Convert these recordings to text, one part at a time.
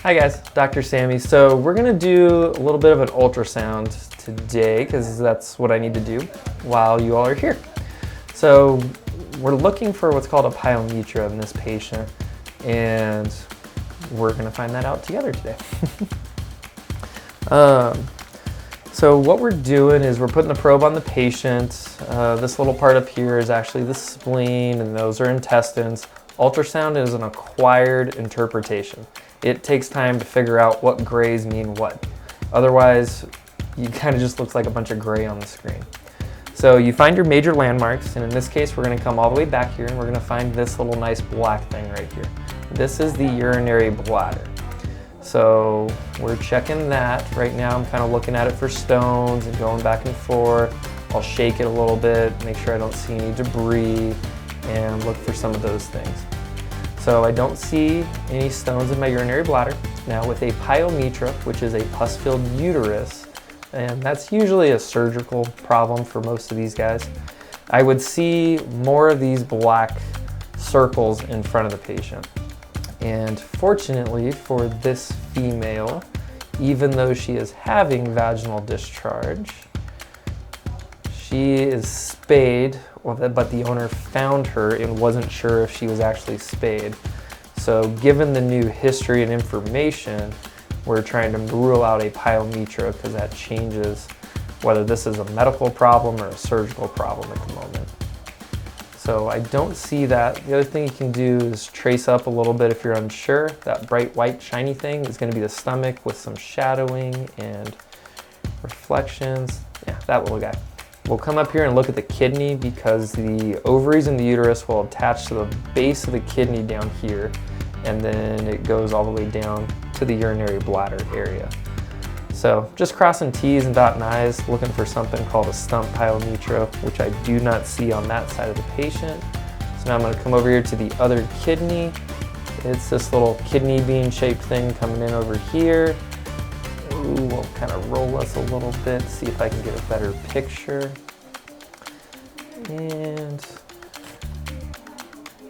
Hi guys, Dr. Sammy. So we're gonna do a little bit of an ultrasound today because that's what I need to do while you all are here. So we're looking for what's called a pyometra in this patient, and we're gonna find that out together today. So what we're doing is we're putting the probe on the patient. This little part up here is actually the spleen, and those are intestines. Ultrasound is an acquired interpretation. It takes time to figure out what grays mean what. Otherwise, you kind of just looks like a bunch of gray on the screen. So you find your major landmarks, and in this case, we're gonna come all the way back here and we're gonna find this little nice black thing right here. This is the urinary bladder. So we're checking that. Right now, I'm kind of looking at it for stones and going back and forth. I'll shake it a little bit, make sure I don't see any debris, and look for some of those things. So I don't see any stones in my urinary bladder. Now with a pyometra, which is a pus-filled uterus, and that's usually a surgical problem for most of these guys, I would see more of these black circles in front of the patient. And fortunately for this female, even though she is having vaginal discharge, she is spayed, but the owner found her and wasn't sure if she was actually spayed. So given the new history and information, we're trying to rule out a pyometra because that changes whether this is a medical problem or a surgical problem at the moment. So I don't see that. The other thing you can do is trace up a little bit if you're unsure. That bright white shiny thing is going to be the stomach with some shadowing and reflections. Yeah, that little guy. We'll come up here and look at the kidney because the ovaries and the uterus will attach to the base of the kidney down here, and then it goes all the way down to the urinary bladder area. So just crossing T's and dotting I's, looking for something called a stump pyometra, which I do not see on that side of the patient. So now I'm going to come over here to the other kidney. It's this little kidney bean shaped thing coming in over here. Ooh, we'll kind of roll us a little bit, see if I can get a better picture. And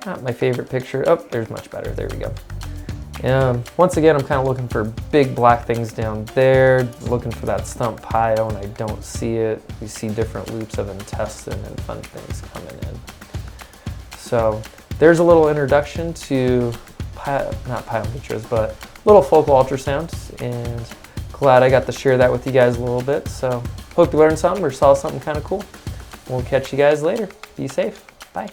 not my favorite picture. Oh, there's much better. There we go. Once again, I'm kind of looking for big black things down there, looking for that stump pyo, and I don't see it. We see different loops of intestine and fun things coming in. So there's a little introduction to, not pyometras, but little focal ultrasounds, and glad I got to share that with you guys a little bit. So hope you learned something or saw something kind of cool. We'll catch you guys later. Be safe. Bye.